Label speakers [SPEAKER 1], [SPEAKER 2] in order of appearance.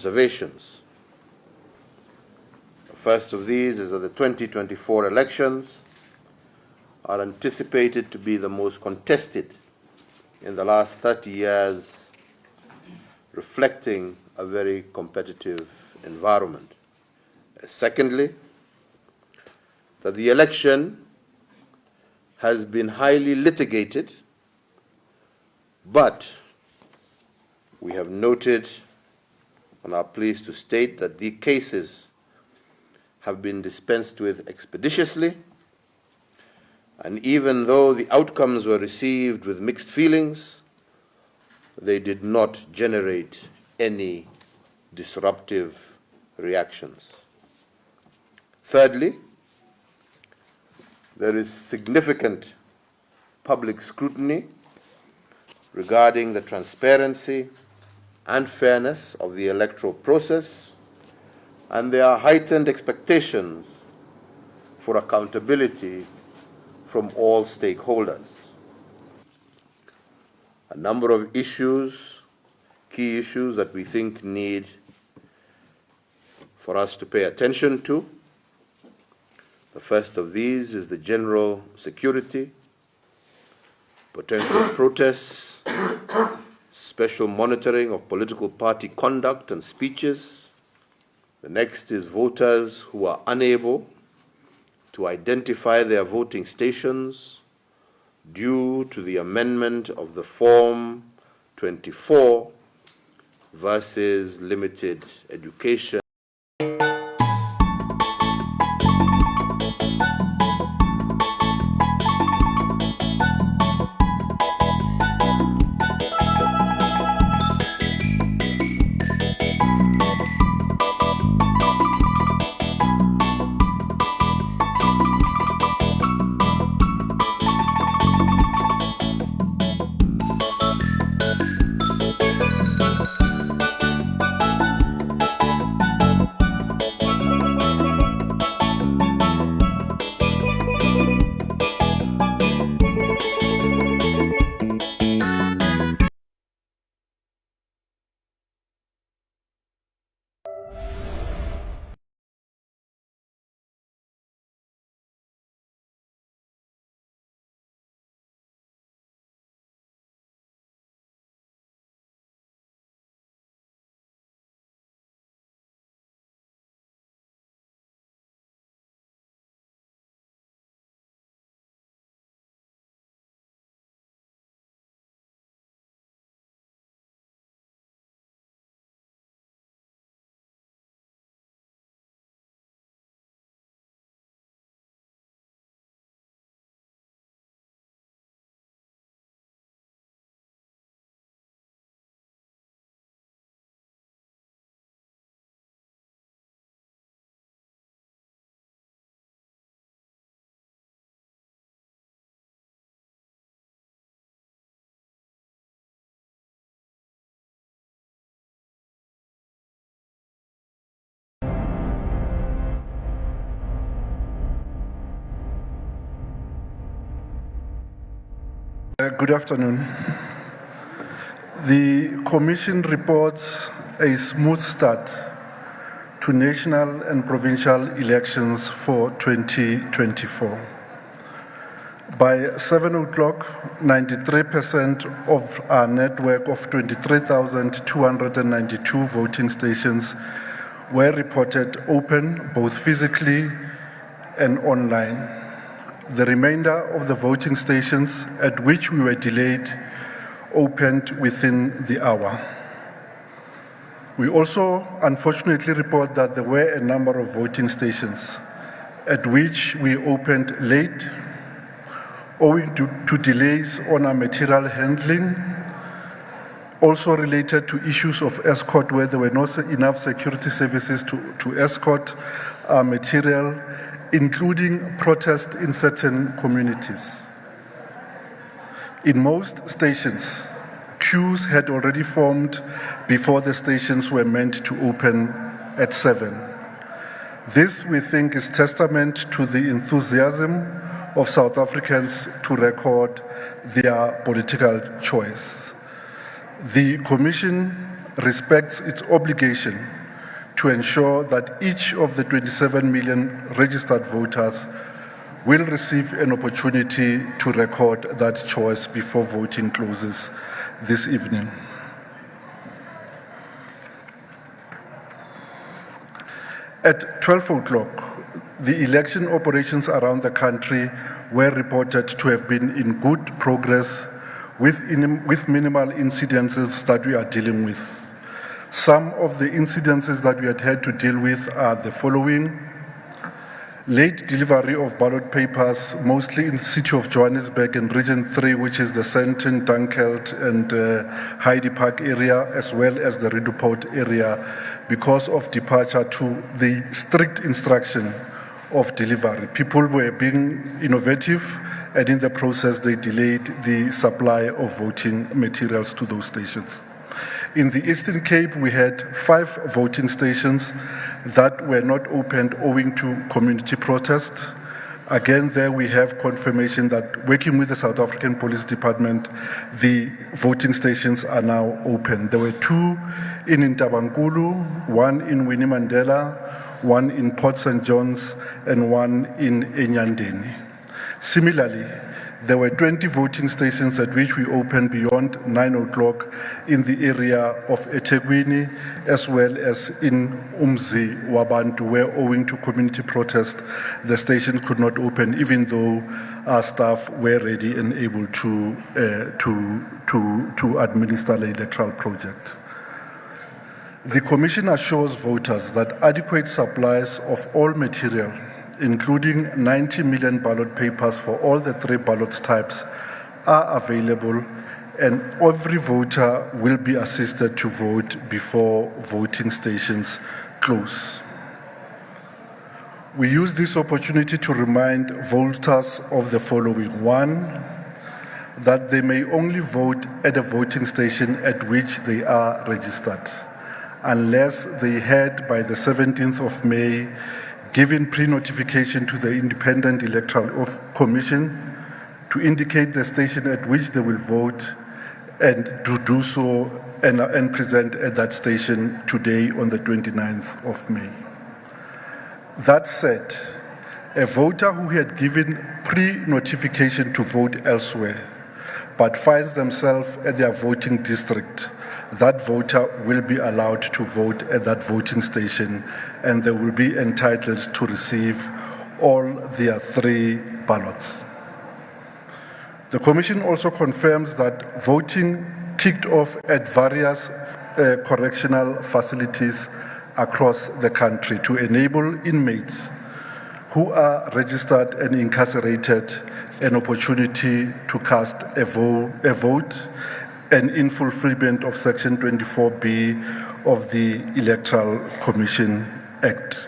[SPEAKER 1] observations. The first of these is that the 2024 elections are anticipated to be the most contested in the last 30 years, reflecting a very competitive environment. Secondly, that the election has been highly litigated, but we have noted and are pleased to state that the cases have been dispensed with expeditiously, and even though the outcomes were received with mixed feelings, they did not generate any disruptive reactions. Thirdly, there is significant public scrutiny regarding the transparency and fairness of the electoral process, and there are heightened expectations for accountability from all stakeholders. A number of issues, key issues that we think need for us to pay attention to. The first of these is the general security, potential protests, special monitoring of political party conduct and speeches. The next is voters who are unable to identify their voting stations due to the amendment of the Form 24 versus limited education.
[SPEAKER 2] Good afternoon. The Commission reports a smooth start to national and provincial elections for 2024. By 7 o'clock, 93% of our network of 23,292 voting stations were reported open, both physically and online. The remainder of the voting stations at which we were delayed opened within the hour. We also unfortunately report that there were a number of voting stations at which we opened late, owing to delays on our material handling, also related to issues of escort where there were not enough security services to escort our material, including protest in certain communities. In most stations, queues had already formed before the stations were meant to open at 7. This, we think, is testament to the enthusiasm of South Africans to record their political choice. The Commission respects its obligation to ensure that each of the 27 million registered voters will receive an opportunity to record that choice before voting closes this evening. At 12 o'clock, the election operations around the country were reported to have been in good progress with minimal incidences that we are dealing with. Some of the incidences that we had to deal with are the following: late delivery of ballot papers, mostly in the city of Johannesburg and Region 3, which is the Sandton, Dunkeld, and Heidi Park area, as well as the Reduport area, because of departure to the strict instruction of delivery. People were being innovative, and in the process, they delayed the supply of voting materials to those stations. In the Eastern Cape, we had 5 voting stations that were not opened owing to community protest. Again, there we have confirmation that working with the South African Police Department, the voting stations are now open. There were 2 in Ntabankulu, 1 in Winnie Mandela, 1 in Port St. John's, and 1 in Enyandeni. Similarly, there were 20 voting stations at which we opened beyond 9 o'clock in the area of eThekwini, as well as in Umzi Wabantu, where owing to community protest, the station could not open, even though our staff were ready and able to administer the electoral project. The Commission assures voters that adequate supplies of all material, including 90 million ballot papers for all the 3 ballot types, are available, and every voter will be assisted to vote before voting stations close. We use this opportunity to remind voters of the following. 1, that they may only vote at a voting station at which they are registered, unless they had by the 17th of May given pre-notification to the Independent Electoral Commission to indicate the station at which they will vote, and to do so and present at that station today on the 29th of May. That said, a voter who had given pre-notification to vote elsewhere but finds themselves at their voting district, that voter will be allowed to vote at that voting station, and they will be entitled to receive all their 3 ballots. The Commission also confirms that voting kicked off at various correctional facilities across the country to enable inmates who are registered and incarcerated an opportunity to cast a vote, and in fulfillment of Section 24B of the Electoral Commission Act.